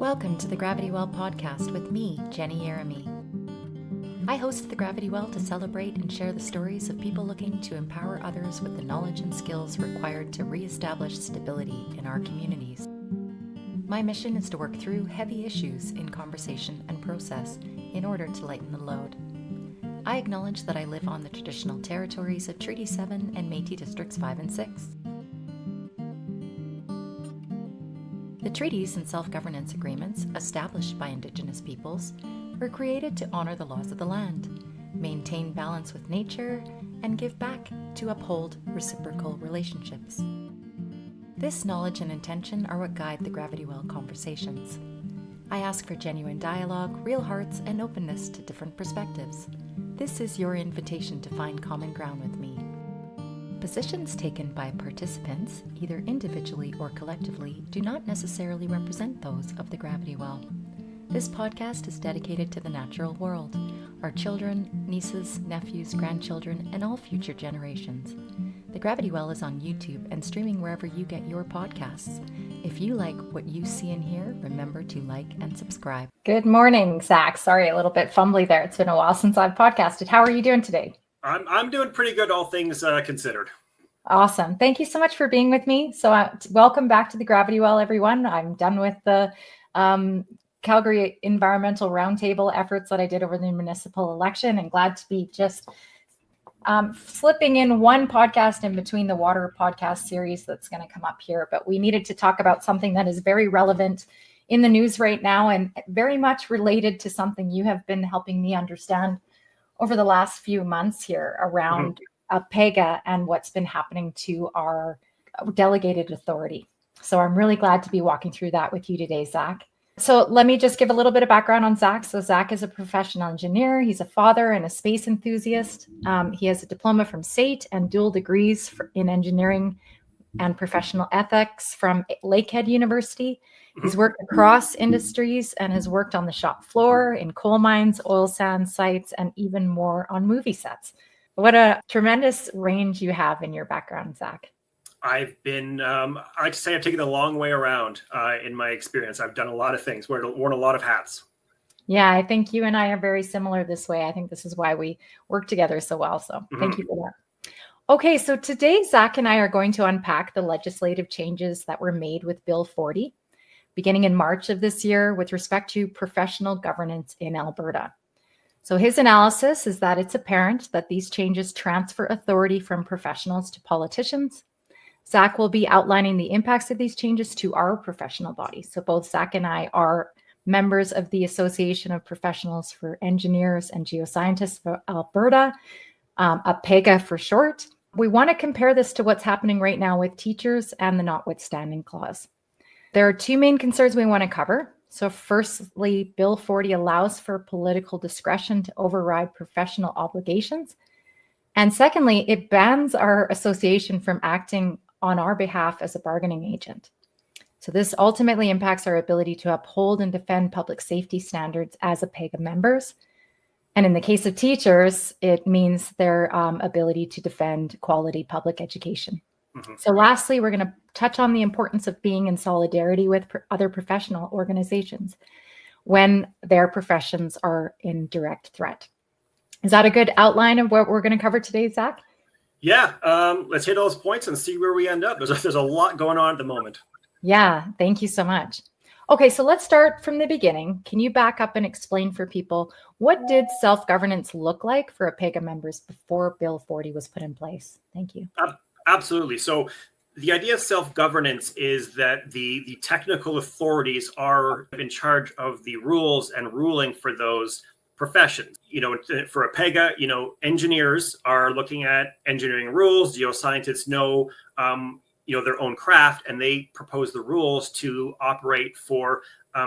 Welcome to the Gravity Well podcast with me, Jenny Yeremiy. I host the Gravity Well to celebrate and share the stories of people looking to empower others with the knowledge and skills required to re-establish stability in our communities. My mission is to work through heavy issues in conversation and process in order to lighten the load. I acknowledge that I live on the traditional territories of Treaty 7 and Métis Districts 5 and 6. The treaties and self-governance agreements established by Indigenous peoples were created to honor the laws of the land, maintain balance with nature, and give back to uphold reciprocal relationships. This knowledge and intention are what guide the Gravity Well conversations. I ask for genuine dialogue, real hearts, and openness to different perspectives. This is your invitation to find common ground with me. Positions taken by participants, either individually or collectively, do not necessarily represent those of the Gravity Well. This podcast is dedicated to the natural world, our children, nieces, nephews, grandchildren, and all future generations. The Gravity Well is on YouTube and streaming wherever you get your podcasts. If you like what you see and hear, remember to like and subscribe. Good morning, Zac. Sorry, a little bit fumbly there. It's been a while since I've podcasted. How are you doing today? I'm doing pretty good, all things considered. Awesome. Thank you so much for being with me. So welcome back to the Gravity Well, everyone. I'm done with the Calgary Environmental Roundtable efforts that I did over the municipal election, and glad to be just slipping in one podcast in between the water podcast series that's going to come up here. But we needed to talk about something that is very relevant in the news right now and very much related to something you have been helping me understand over the last few months here around APEGA and what's been happening to our delegated authority. So I'm really glad to be walking through that with you today, Zac. So let me just give a little bit of background on Zac. So Zac is a professional engineer. He's a father and a space enthusiast. He has a diploma from SAIT and dual degrees in engineering and professional ethics from Lakehead University. He's worked across industries and has worked on the shop floor, in coal mines, oil sands sites, and even more on movie sets. What a tremendous range you have in your background, Zac. I've been, I like to say I've taken a long way around in my experience. I've done a lot of things, worn a lot of hats. Yeah, I think you and I are very similar this way. I think this is why we work together so well. So thank you for that. Okay, so today Zac and I are going to unpack the legislative changes that were made with Bill 40, beginning in March of this year with respect to professional governance in Alberta. So his analysis is that it's apparent that these changes transfer authority from professionals to politicians. Zac will be outlining the impacts of these changes to our professional bodies. So both Zac and I are members of the Association of Professionals for Engineers and Geoscientists of Alberta, APEGA for short. We want to compare this to what's happening right now with teachers and the notwithstanding clause. There are two main concerns we want to cover. So firstly, Bill 40 allows for political discretion to override professional obligations. And secondly, it bans our association from acting on our behalf as a bargaining agent. So this ultimately impacts our ability to uphold and defend public safety standards as APEGA members. And in the case of teachers, it means their ability to defend quality public education. So lastly, we're going to touch on the importance of being in solidarity with other professional organizations when their professions are in direct threat. Is that a good outline of what we're going to cover today, Zac? Yeah, let's hit those points and see where we end up. There's a lot going on at the moment. Yeah, thank you so much. Okay, so let's start from the beginning. Can you back up and explain for people, what did self-governance look like for APEGA members before Bill 40 was put in place? Thank you. Absolutely. So the idea of self-governance is that the technical authorities are in charge of the rules and ruling for those professions. For APEGA, engineers are looking at engineering rules. Geoscientists know, their own craft, and they propose the rules to operate for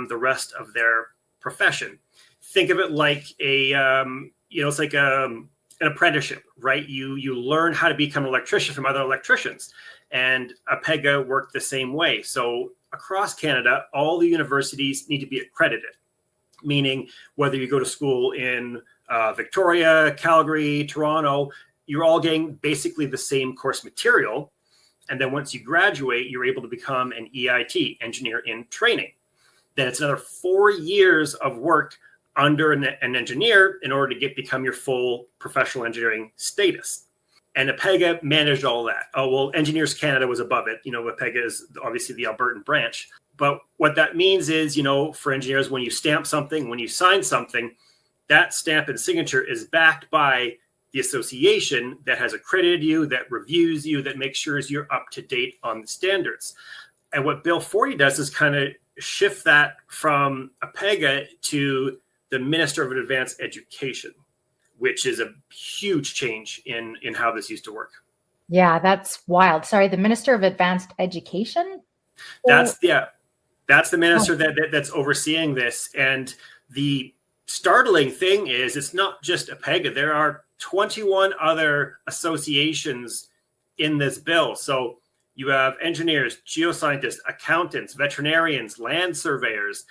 the rest of their profession. Think of it like it's like an apprenticeship, right? You learn how to become an electrician from other electricians, and APEGA worked the same way. So across Canada, all the universities need to be accredited, meaning whether you go to school in Victoria, Calgary, Toronto, you're all getting basically the same course material. And then once you graduate, you're able to become an EIT, engineer in training. then it's another 4 years of work under an engineer in order to become your full professional engineering status. And APEGA managed all that. Oh, well, Engineers Canada was above it. APEGA is obviously the Albertan branch. But what that means is, for engineers, when you stamp something, when you sign something, that stamp and signature is backed by the association that has accredited you, that reviews you, that makes sure you're up to date on the standards. And what Bill 40 does is kind of shift that from APEGA to the Minister of Advanced Education, which is a huge change in how this used to work. Yeah, that's wild. Sorry, the Minister of Advanced Education? That's the minister that's overseeing this. And the startling thing is it's not just APEGA. There are 21 other associations in this bill. So you have engineers, geoscientists, accountants, veterinarians, land surveyors,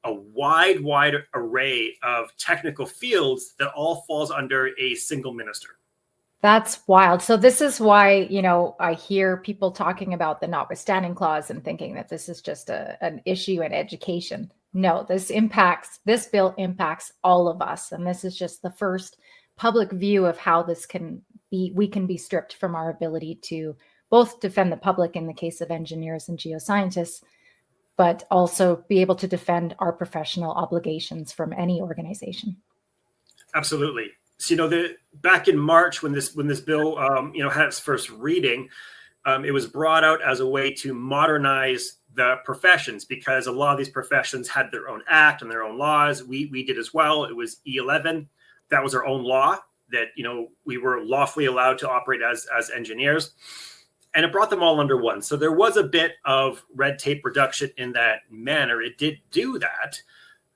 a wide array of technical fields that all falls under a single minister. That's wild. So this is why, I hear people talking about the notwithstanding clause and thinking that this is just an issue in education. No, this bill impacts all of us. And this is just the first public view of how we can be stripped from our ability to both defend the public in the case of engineers and geoscientists, but also be able to defend our professional obligations from any organization. Absolutely. So, back in March when this bill had its first reading, it was brought out as a way to modernize the professions, because a lot of these professions had their own act and their own laws. We did as well. It was E11. That was our own law that we were lawfully allowed to operate as engineers. And it brought them all under one. So there was a bit of red tape reduction in that manner. It did do that.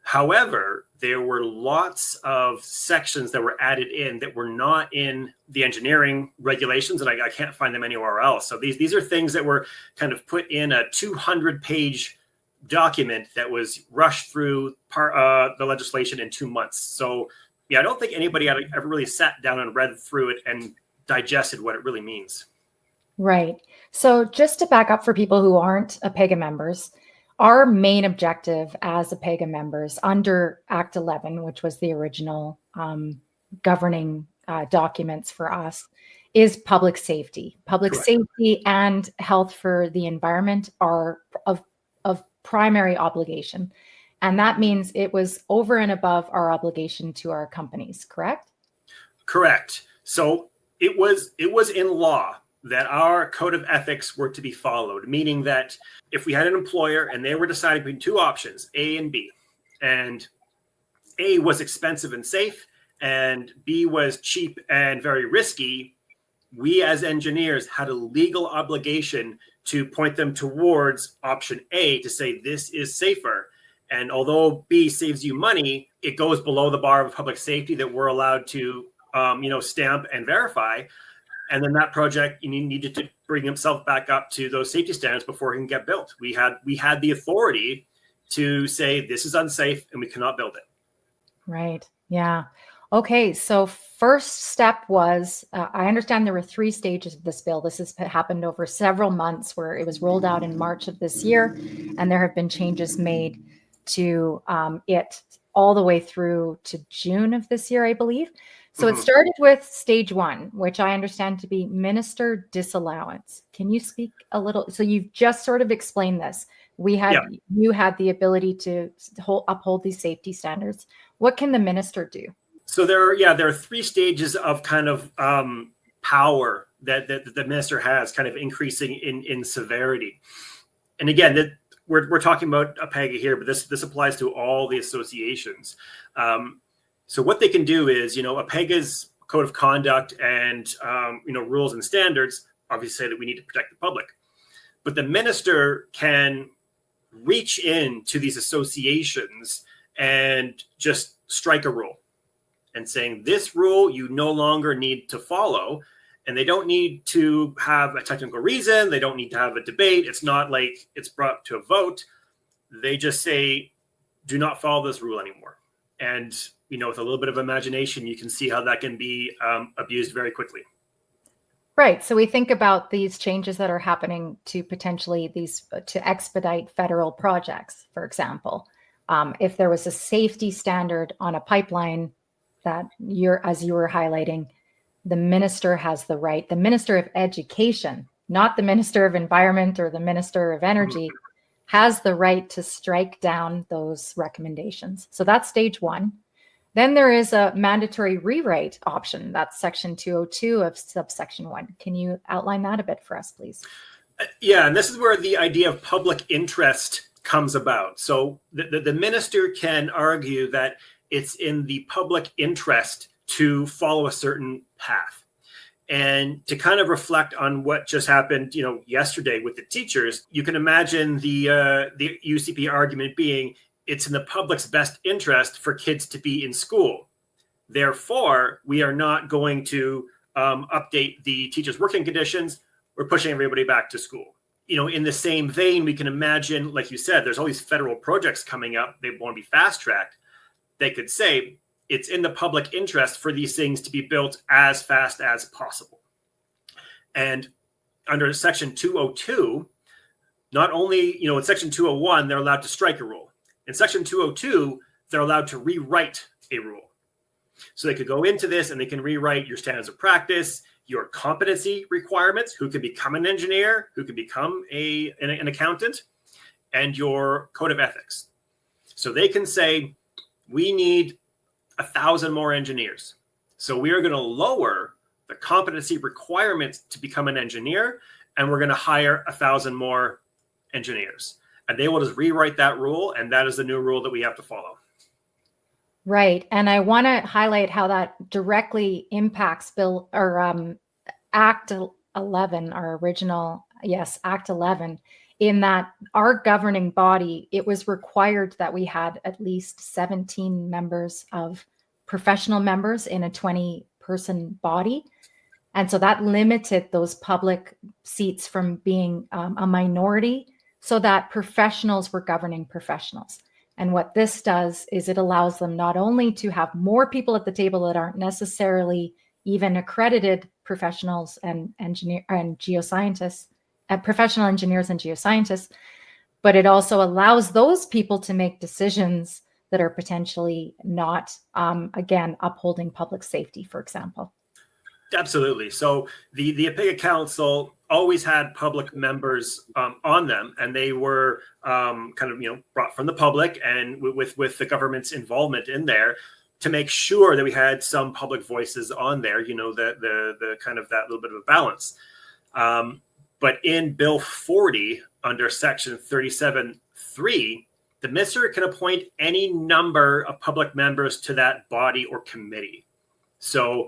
However, there were lots of sections that were added in that were not in the engineering regulations, and I can't find them anywhere else. So these are things that were kind of put in a 200-page document that was rushed through the legislation in 2 months. So, I don't think anybody had ever really sat down and read through it and digested what it really means. Right. So just to back up for people who aren't APEGA members, our main objective as APEGA members under Act 11, which was the original governing documents for us, is public safety. Public Correct. Safety and health for the environment are of primary obligation. And that means it was over and above our obligation to our companies, correct? Correct. So it was in law that our code of ethics were to be followed, meaning that if we had an employer and they were deciding between two options, A and B, and A was expensive and safe, and B was cheap and very risky, we as engineers had a legal obligation to point them towards option A to say this is safer. And although B saves you money, it goes below the bar of public safety that we're allowed to stamp and verify. And then that project needed to bring himself back up to those safety standards before it can get built. We had the authority to say this is unsafe and we cannot build it. Right. Yeah. Okay. So first step was, I understand there were 3 stages of this bill. This has happened over several months, where it was rolled out in March of this year, and there have been changes made to it all the way through to June of this year, I believe. So it started with stage 1, which I understand to be minister disallowance. Can you speak a little? So you've just sort of explained this. You had the ability to uphold these safety standards. What can the minister do? So there are 3 stages of kind of power that the minister has, kind of increasing in severity. And again, we're talking about APEGA here, but this applies to all the associations. So what they can do is, APEGA's code of conduct and, rules and standards obviously say that we need to protect the public. But the minister can reach into these associations and just strike a rule and saying this rule you no longer need to follow. And they don't need to have a technical reason. They don't need to have a debate. It's not like it's brought to a vote. They just say, do not follow this rule anymore. And, with a little bit of imagination, you can see how that can be abused very quickly. Right. So we think about these changes that are happening to potentially to expedite federal projects, for example. If there was a safety standard on a pipeline that as you were highlighting, the minister has the right, the Minister of Education, not the Minister of Environment or the Minister of Energy, has the right to strike down those recommendations. So that's stage one. Then there is a mandatory rewrite option. That's section 202 of subsection 1. Can you outline that a bit for us, please? Yeah, and this is where the idea of public interest comes about. So the minister can argue that it's in the public interest to follow a certain path. And to kind of reflect on what just happened, yesterday with the teachers, you can imagine the UCP argument being it's in the public's best interest for kids to be in school. Therefore, we are not going to update the teachers' working conditions. We're pushing everybody back to school. In the same vein, we can imagine, like you said, there's all these federal projects coming up. They want to be fast-tracked. They could say it's in the public interest for these things to be built as fast as possible. And under section 202, not only, in section 201, they're allowed to strike a rule. In section 202, they're allowed to rewrite a rule. So they could go into this and they can rewrite your standards of practice, your competency requirements, who can become an engineer, who can become an accountant, and your code of ethics. So they can say, we need 1,000 more engineers. So we are going to lower the competency requirements to become an engineer, and we're going to hire 1,000 more engineers. And they will just rewrite that rule, and that is the new rule that we have to follow. Right. And I want to highlight how that directly impacts Act 11, our original, Act 11, in that our governing body, it was required that we had at least 17 members of professional members in a 20-person body. And so that limited those public seats from being a minority so that professionals were governing professionals. And what this does is it allows them not only to have more people at the table that aren't necessarily even accredited professionals and geoscientists, professional engineers and geoscientists, but it also allows those people to make decisions that are potentially not, again, upholding public safety, for example. Absolutely. So the APEGA Council always had public members on them, and they were brought from the public and with the government's involvement in there to make sure that we had some public voices on there. The kind of that little bit of a balance. But in Bill 40 under Section 37(3), the minister can appoint any number of public members to that body or committee. So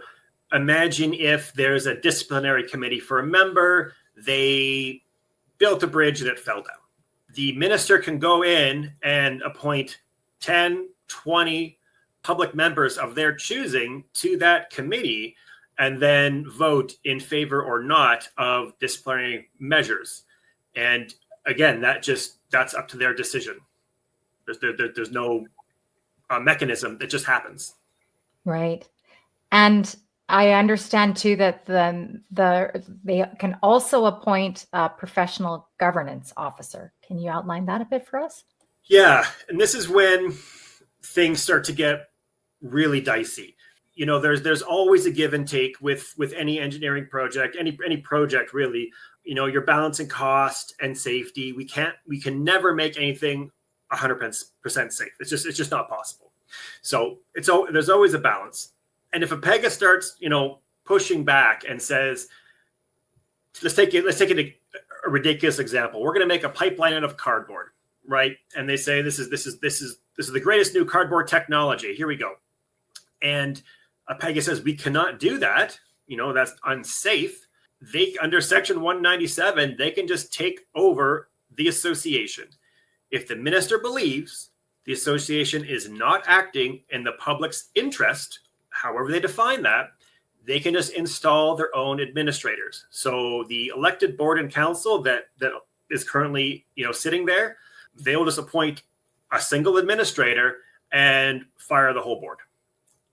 imagine if there's a disciplinary committee for a member, they built a bridge and it fell down. The minister can go in and appoint 10, 20 public members of their choosing to that committee and then vote in favor or not of disciplinary measures. And again, that's up to their decision. There's no mechanism. It just happens. Right. And I understand too that they can also appoint a professional governance officer. Can you outline that a bit for us? Yeah, and this is when things start to get really dicey. There's always a give and take with any engineering project, any project really. You're balancing cost and safety. We can never make anything 100% safe. It's just not possible. So there's always a balance. And if APEGA starts, pushing back and says, let's take a ridiculous example. We're going to make a pipeline out of cardboard, right? And they say this is the greatest new cardboard technology. Here we go. And APEGA says we cannot do that. That's unsafe. They under Section 197, they can just take over the association. If the minister believes the association is not acting in the public's interest, however they define that, they can just install their own administrators. So the elected board and council that is currently sitting there, they will just appoint a single administrator and fire the whole board.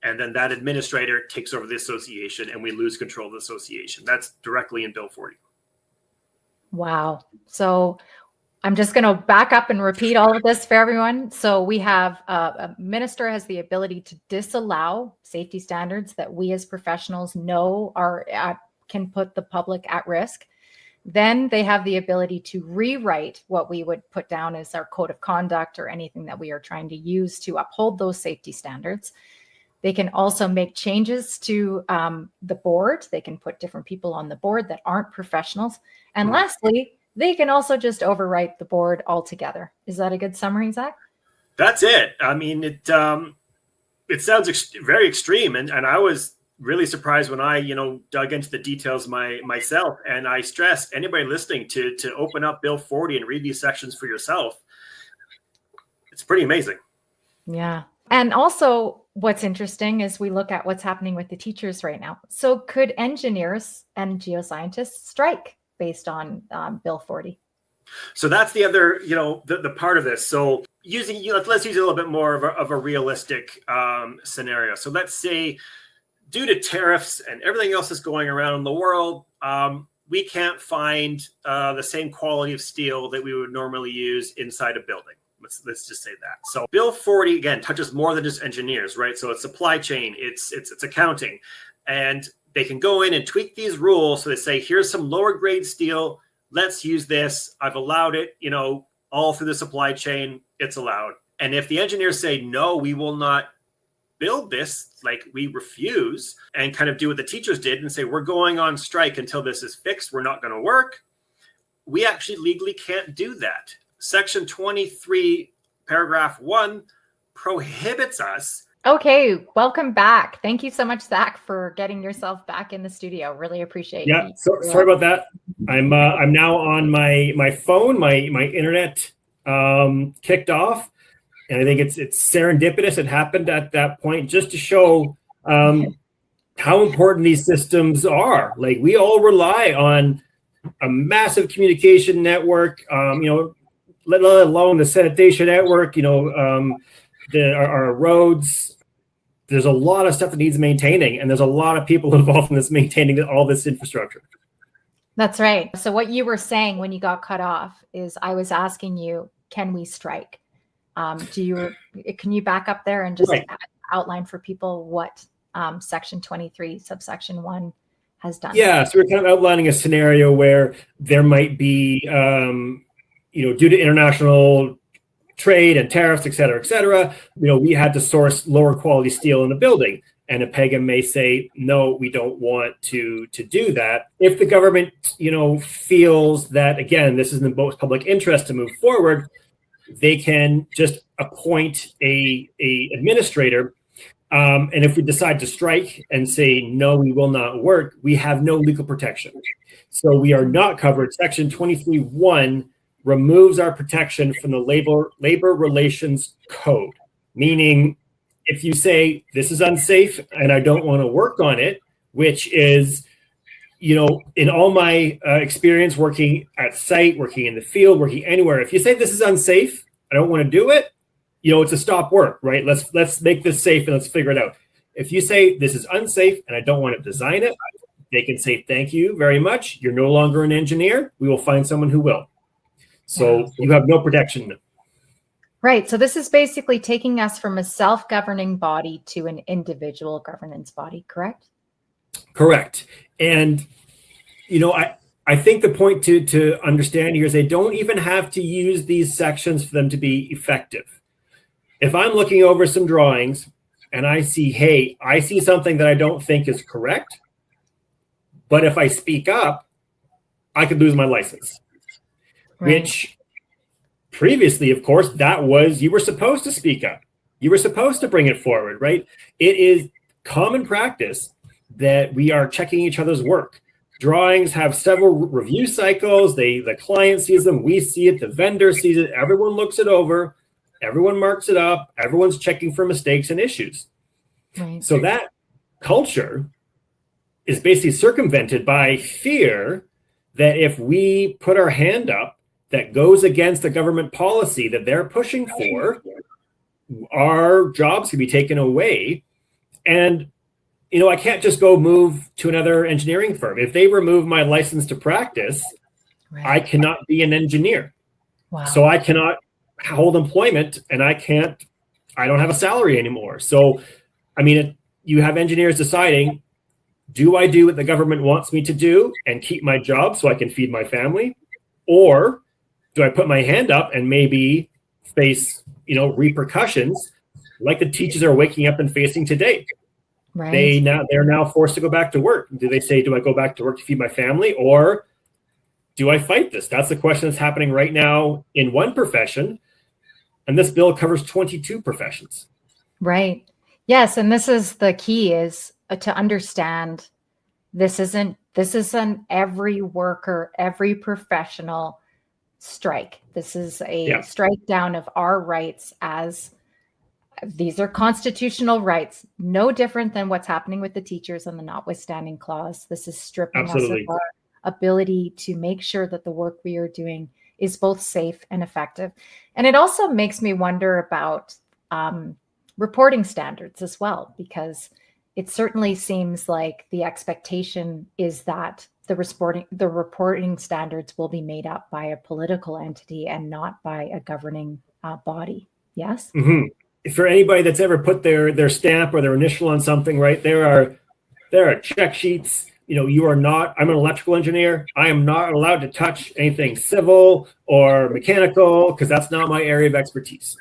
And then that administrator takes over the association and we lose control of the association. That's directly in Bill 40. Wow. So I'm just going to back up and repeat all of this for everyone. So we have a minister has the ability to disallow safety standards that we as professionals know can put the public at risk. Then they have the ability to rewrite what we would put down as our code of conduct or anything that we are trying to use to uphold those safety standards. They can also make changes to the board. They can put different people on the board that aren't professionals. And lastly, they can also just overwrite the board altogether. Is that a good summary, Zac? That's it. I mean, it sounds very extreme. And I was really surprised when I, dug into the details myself. And I stress anybody listening to open up Bill 40 and read these sections for yourself. It's pretty amazing. Yeah. And also what's interesting is we look at what's happening with the teachers right now. So could engineers and geoscientists strike based on Bill 40? So that's the other, the part of this. So let's use a little bit more of a realistic scenario. So let's say due to tariffs and everything else that's going around in the world, we can't find the same quality of steel that we would normally use inside a building. Let's just say that. So Bill 40, again, touches more than just engineers, right? So it's supply chain, it's accounting, and they can go in and tweak these rules. So they say, here's some lower grade steel. Let's use this. I've allowed it, all through the supply chain. It's allowed. And if the engineers say, no, we will not build this, like we refuse, and kind of do what the teachers did and say, we're going on strike until this is fixed. We're not going to work. We actually legally can't do that. Section 23, paragraph 1 prohibits us. Okay, welcome back. Thank you so much, Zac, for getting yourself back in the studio. Really appreciate it. Yeah, sorry about that. I'm now on my phone. My internet kicked off, and I think it's serendipitous. It happened at that point just to show how important these systems are. Like, we all rely on a massive communication network. Let alone the sanitation network. Our roads. There's a lot of stuff that needs maintaining, and there's a lot of people involved in this maintaining all this infrastructure. That's right. So what you were saying when you got cut off is I was asking you, can we strike? Can you back up there and just outline for people what Section 23, subsection 1 has done? Yeah, so we're kind of outlining a scenario where there might be, due to international trade and tariffs, et cetera, we had to source lower quality steel in the building. And APEGA may say, no, we don't want to do that. If the government, feels that, again, this is in the most public interest to move forward, they can just appoint a administrator. And if we decide to strike and say, no, we will not work, we have no legal protection. So we are not covered. Section 23(1) removes our protection from the labor relations code, meaning if you say this is unsafe and I don't want to work on it, which is, in all my experience working at site, working in the field, working anywhere, if you say this is unsafe, I don't want to do it, it's a stop work, right? Let's make this safe and let's figure it out. If you say this is unsafe and I don't want to design it, they can say, thank you very much. You're no longer an engineer. We will find someone who will. So you have no protection. Right. So this is basically taking us from a self-governing body to an individual governance body, correct? Correct. And, I think the point to understand here is they don't even have to use these sections for them to be effective. If I'm looking over some drawings and I see something that I don't think is correct, but if I speak up, I could lose my license. Right. Which previously, of course, you were supposed to speak up. You were supposed to bring it forward, right? It is common practice that we are checking each other's work. Drawings have several review cycles. The client sees them, we see it, the vendor sees it, everyone looks it over, everyone marks it up, everyone's checking for mistakes and issues. Right. So that culture is basically circumvented by fear that if we put our hand up, that goes against the government policy that they're pushing for, our jobs can be taken away. And, I can't just go move to another engineering firm. If they remove my license to practice, right, I cannot be an engineer. Wow. So I cannot hold employment, and I don't have a salary anymore. So, I mean, you have engineers deciding, do I do what the government wants me to do and keep my job so I can feed my family? Or do I put my hand up and maybe face, repercussions like the teachers are waking up and facing today? Right. They're now forced to go back to work. Do they say, do I go back to work to feed my family, or do I fight this? That's the question that's happening right now in one profession. And this bill covers 22 professions. Right. Yes. And this is the key, is to understand this isn't every worker, every professional strike. This is a strike down of our rights, as these are constitutional rights, no different than what's happening with the teachers and the notwithstanding clause. This is stripping us of our ability to make sure that the work we are doing is both safe and effective. And it also makes me wonder about reporting standards as well, because it certainly seems like the expectation is that the reporting standards will be made up by a political entity and not by a governing body. Yes? Mm-hmm. For anybody that's ever put their stamp or their initial on something, right, there are check sheets. You are not, I'm an electrical engineer. I am not allowed to touch anything civil or mechanical because that's not my area of expertise.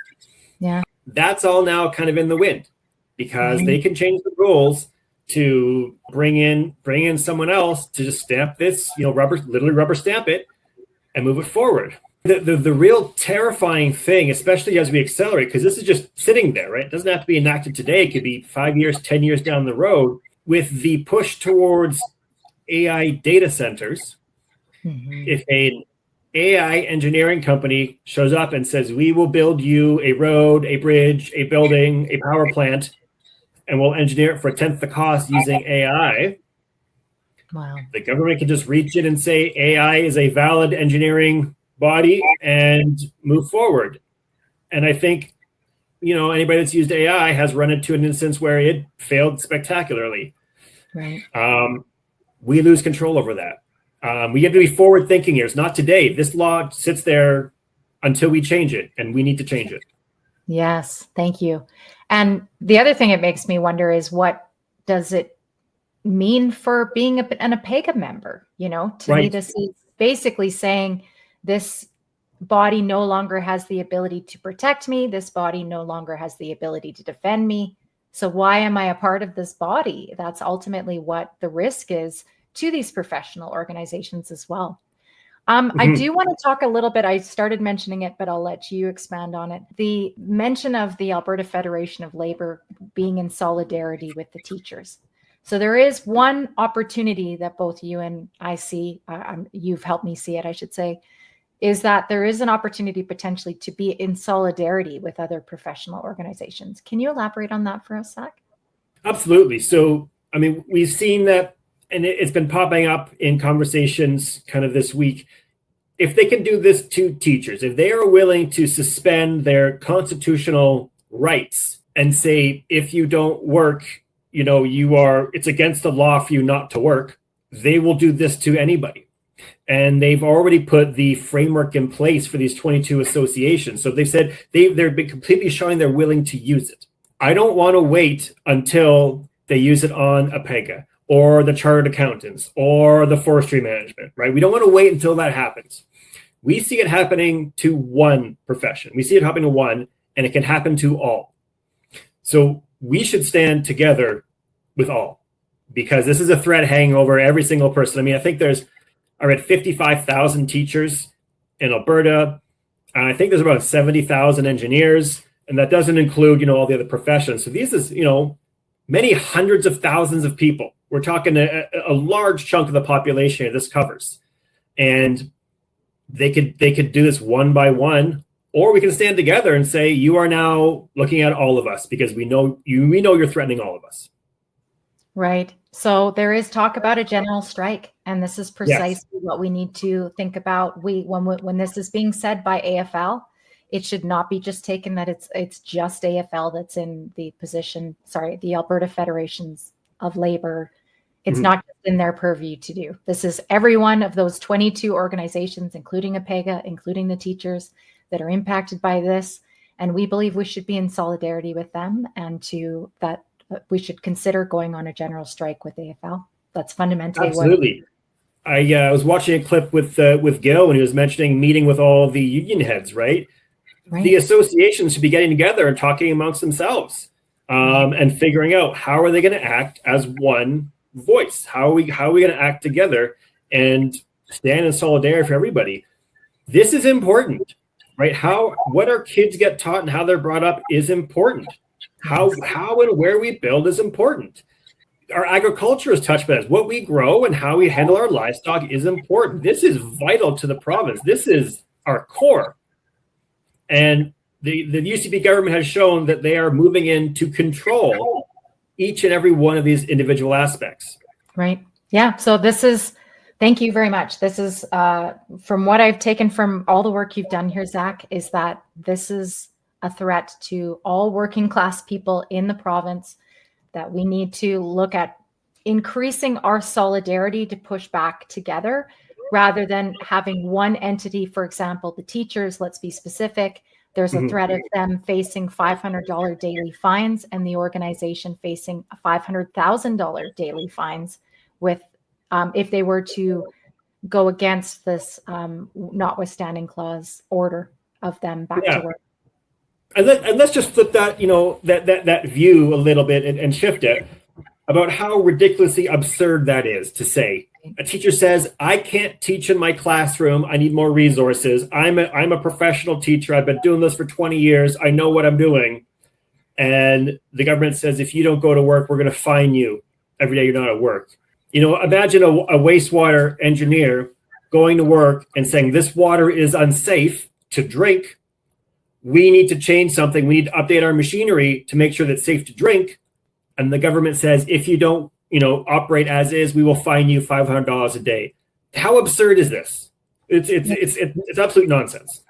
Yeah. That's all now kind of in the wind, because they can change the rules to bring in someone else to just stamp this, literally rubber stamp it and move it forward. The real terrifying thing, especially as we accelerate, because this is just sitting there, right? It doesn't have to be enacted today. It could be 5 years, 10 years down the road, with the push towards AI data centers. Mm-hmm. If an AI engineering company shows up and says, we will build you a road, a bridge, a building, a power plant, and we'll engineer it for a tenth the cost using AI. Wow. The government can just reach in and say AI is a valid engineering body and move forward. And I think, anybody that's used AI has run into an instance where it failed spectacularly. Right. We lose control over that. We have to be forward thinking here. It's not today. This law sits there until we change it, and we need to change it. Yes. Thank you. And the other thing it makes me wonder is, what does it mean for being an APEGA member? To me, this is basically saying this body no longer has the ability to protect me. This body no longer has the ability to defend me. So why am I a part of this body? That's ultimately what the risk is to these professional organizations as well. I do want to talk a little bit. I started mentioning it, but I'll let you expand on it. The mention of the Alberta Federation of Labor being in solidarity with the teachers. So there is one opportunity that both you and I see, you've helped me see it, I should say, is that there is an opportunity potentially to be in solidarity with other professional organizations. Can you elaborate on that for us, Zac? Absolutely. So, we've seen that, and it's been popping up in conversations kind of this week. If they can do this to teachers, if they are willing to suspend their constitutional rights and say, if you don't work, it's against the law for you not to work, they will do this to anybody. And they've already put the framework in place for these 22 associations. So they've said they're completely showing they're willing to use it. I don't want to wait until they use it on APEGA or the chartered accountants or the forestry management, right? We don't want to wait until that happens. We see it happening to one profession. We see it happening to one, and it can happen to all. So we should stand together with all, because this is a threat hanging over every single person. I think I read 55,000 teachers in Alberta, and I think there's about 70,000 engineers, and that doesn't include, all the other professions. So this is, many hundreds of thousands of people. We're talking a large chunk of the population this covers. And they could do this one by one, or we can stand together and say, you are now looking at all of us because we know you're threatening all of us. Right. So there is talk about a general strike, and this is precisely what we need to think about. When this is being said by AFL, it should not be just taken that it's just AFL that's in the position. Sorry, the Alberta Federations of Labor It's not just in their purview to do. This is every one of those 22 organizations, including APEGA, including the teachers that are impacted by this. And we believe we should be in solidarity with them, and to that we should consider going on a general strike with AFL. That's fundamentally absolutely. I was watching a clip with Gil when he was mentioning meeting with all the union heads, right? The associations should be getting together and talking amongst themselves, and figuring out how are they going to act as one voice. How are we going to act together and stand in solidarity for everybody? This is important, right? What our kids get taught and how they're brought up is important. How and where we build is important. Our agriculture is touched by this. What we grow and how we handle our livestock is important. This is vital to the province. This is our core. And the UCP government has shown that they are moving in to control each and every one of these individual aspects. Right. Yeah. So thank you very much. This is, from what I've taken from all the work you've done here, Zac, is that this is a threat to all working class people in the province, that we need to look at increasing our solidarity to push back together, rather than having one entity, for example, the teachers, let's be specific. There's a threat of them facing $500 daily fines, and the organization facing $500,000 daily fines with if they were to go against this notwithstanding clause order of them back to work. And let's just flip that, that view a little bit and shift it about how ridiculously absurd that is to say. A teacher says, I can't teach in my classroom. I need more resources. I'm a professional teacher. I've been doing this for 20 years. I know what I'm doing. And the government says, if you don't go to work, we're going to fine you every day you're not at work. Imagine a wastewater engineer going to work and saying, this water is unsafe to drink. We need to change something. We need to update our machinery to make sure that it's safe to drink. And the government says, if you don't, operate as is, we will fine you $500 a day. How absurd is this? It's absolute nonsense.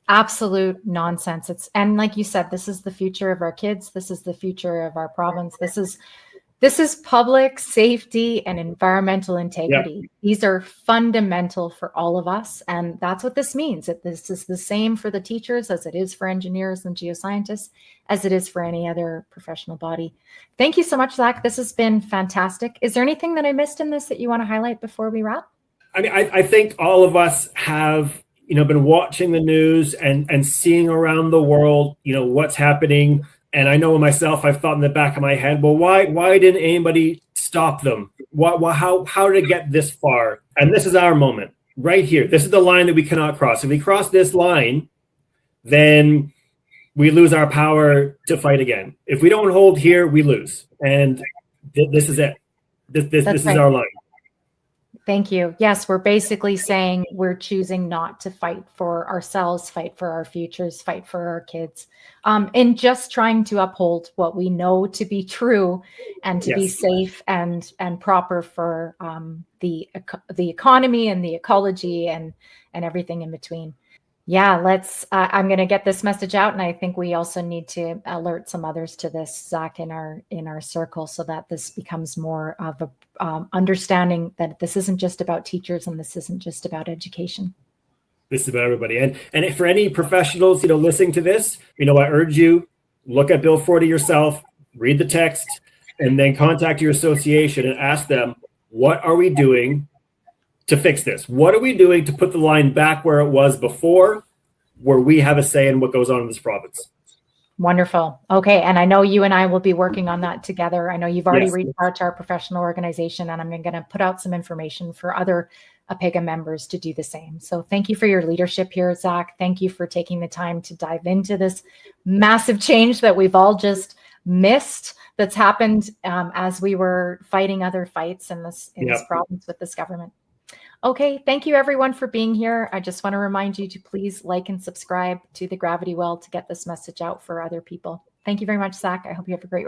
Absolute nonsense. And like you said, this is the future of our kids. This is the future of our province. This is public safety and environmental integrity. Yep. These are fundamental for all of us. And that's what this means. That this is the same for the teachers as it is for engineers and geoscientists, as it is for any other professional body. Thank you so much, Zac. This has been fantastic. Is there anything that I missed in this that you want to highlight before we wrap? I mean, I think all of us have, been watching the news and seeing around the world, what's happening. And I know myself, I've thought in the back of my head, well, why didn't anybody stop them? How did it get this far? And this is our moment right here. This is the line that we cannot cross. If we cross this line, then we lose our power to fight again. If we don't hold here, we lose. And this is it. This is our line. Thank you. Yes, we're basically saying we're choosing not to fight for ourselves, fight for our futures, fight for our kids, and just trying to uphold what we know to be true and to be safe and proper for the economy and the ecology and everything in between. Yeah, I'm going to get this message out, and I think we also need to alert some others to this, Zac, in our circle, so that this becomes more of a understanding that this isn't just about teachers and this isn't just about education. This is about everybody. And for any professionals, listening to this, I urge you, look at Bill 40 yourself, read the text, and then contact your association and ask them, what are we doing to fix this? What are we doing to put the line back where it was before, where we have a say in what goes on in this province? Wonderful. Okay. And I know you and I will be working on that together. I know you've already reached out to our professional organization, and I'm going to put out some information for other APEGA members to do the same. So thank you for your leadership here, Zac. Thank you for taking the time to dive into this massive change that we've all just missed that's happened as we were fighting other fights in this province with this government. Okay, thank you everyone for being here. I just want to remind you to please like and subscribe to the Gravity Well to get this message out for other people. Thank you very much, Zac. I hope you have a great